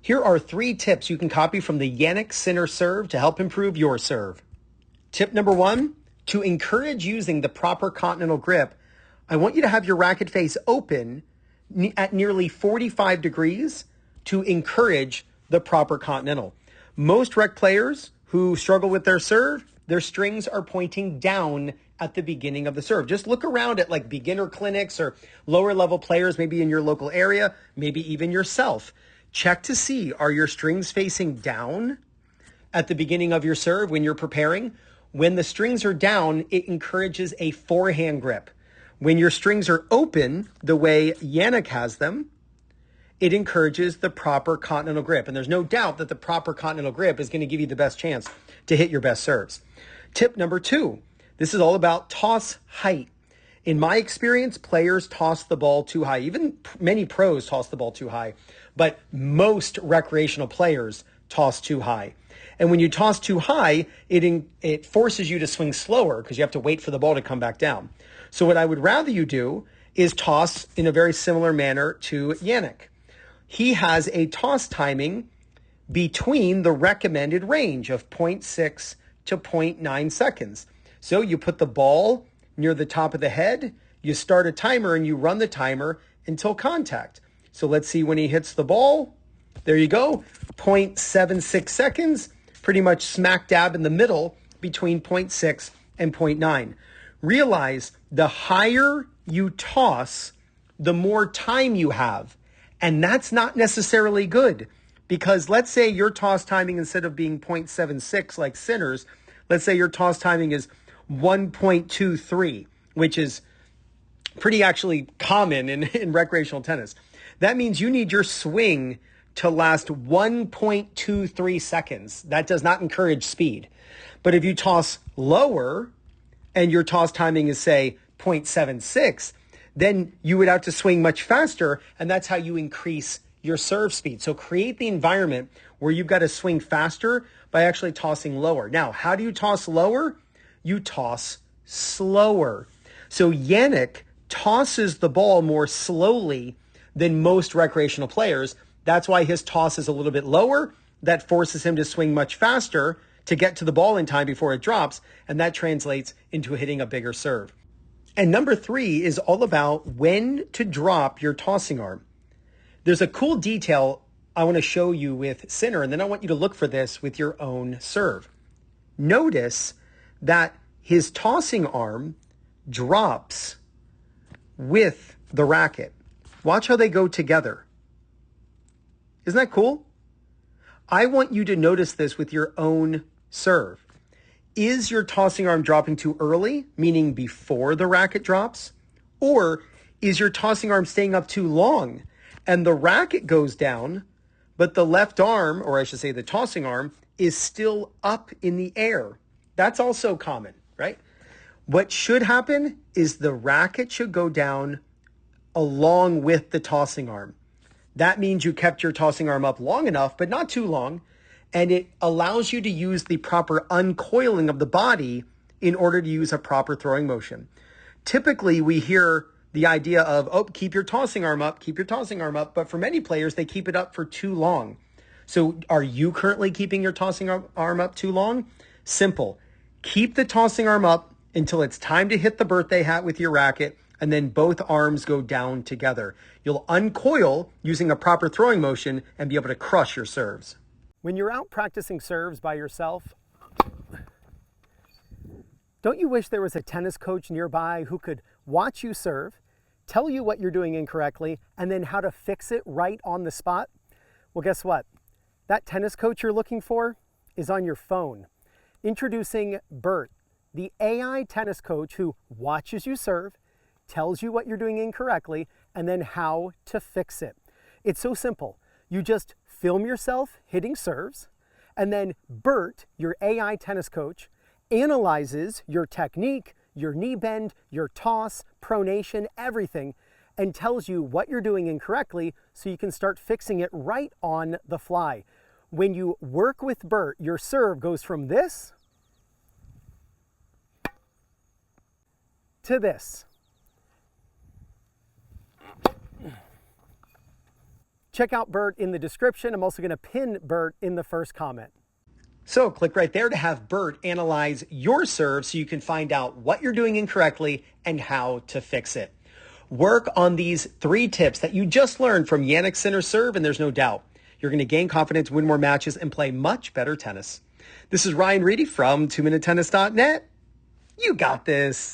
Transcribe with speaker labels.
Speaker 1: Here are 3 tips you can copy from the Jannik Sinner serve to help improve your serve. Tip number 1, to encourage using the proper continental grip, I want you to have your racket face open at nearly 45 degrees to encourage the proper continental. Most rec players who struggle with their serve, their strings are pointing down at the beginning of the serve. Just look around at like beginner clinics or lower level players, maybe in your local area, maybe even yourself. Check to see, are your strings facing down at the beginning of your serve when you're preparing? When the strings are down, it encourages a forehand grip. When your strings are open, the way Jannik has them, it encourages the proper continental grip. And there's no doubt that the proper continental grip is going to give you the best chance to hit your best serves. Tip number 2, this is all about toss height. In my experience, players toss the ball too high. Even many pros toss the ball too high, but most recreational players toss too high. And when you toss too high, it forces you to swing slower because you have to wait for the ball to come back down. So what I would rather you do is toss in a very similar manner to Jannik. He has a toss timing between the recommended range of 0.6 to 0.9 seconds. So you put the ball near the top of the head, you start a timer and you run the timer until contact. So let's see when he hits the ball. There you go, 0.76 seconds, pretty much smack dab in the middle between 0.6 and 0.9. Realize the higher you toss, the more time you have. And that's not necessarily good, because let's say your toss timing, instead of being 0.76 like Sinner's, let's say your toss timing is 1.23, which is pretty actually common in recreational tennis. That means you need your swing to last 1.23 seconds. That does not encourage speed. But if you toss lower and your toss timing is, say, 0.76, then you would have to swing much faster, and that's how you increase your serve speed. So create the environment where you've got to swing faster by actually tossing lower. Now, how do you toss lower? You toss slower. So Jannik tosses the ball more slowly than most recreational players. That's why his toss is a little bit lower. That forces him to swing much faster to get to the ball in time before it drops, and that translates into hitting a bigger serve. And number 3 is all about when to drop your tossing arm. There's a cool detail I want to show you with Sinner, and then I want you to look for this with your own serve. Notice that his tossing arm drops with the racket. Watch how they go together. Isn't that cool? I want you to notice this with your own serve. Is your tossing arm dropping too early, meaning before the racket drops? Or is your tossing arm staying up too long and the racket goes down, but the left arm, or I should say the tossing arm, is still up in the air? That's also common, right? What should happen is the racket should go down along with the tossing arm. That means you kept your tossing arm up long enough, but not too long, and it allows you to use the proper uncoiling of the body in order to use a proper throwing motion. Typically, we hear the idea of, oh, keep your tossing arm up, but for many players, they keep it up for too long. So are you currently keeping your tossing arm up too long? Simple. Keep the tossing arm up until it's time to hit the birthday hat with your racket, and then both arms go down together. You'll uncoil using a proper throwing motion and be able to crush your serves.
Speaker 2: When you're out practicing serves by yourself, don't you wish there was a tennis coach nearby who could watch you serve, tell you what you're doing incorrectly, and then how to fix it right on the spot? Well, guess what? That tennis coach you're looking for is on your phone. Introducing Bert, the AI tennis coach who watches you serve, tells you what you're doing incorrectly, and then how to fix it. It's so simple. You just film yourself hitting serves, and then Bert, your AI tennis coach, analyzes your technique, your knee bend, your toss, pronation, everything, and tells you what you're doing incorrectly so you can start fixing it right on the fly. When you work with Bert, your serve goes from this to this. Check out Bert in the description. I'm also going to pin Bert in the first comment.
Speaker 1: So click right there to have Bert analyze your serve so you can find out what you're doing incorrectly and how to fix it. Work on these 3 tips that you just learned from Jannik's center serve, and there's no doubt you're going to gain confidence, win more matches, and play much better tennis. This is Ryan Reedy from 2minutetennis.net. You got this.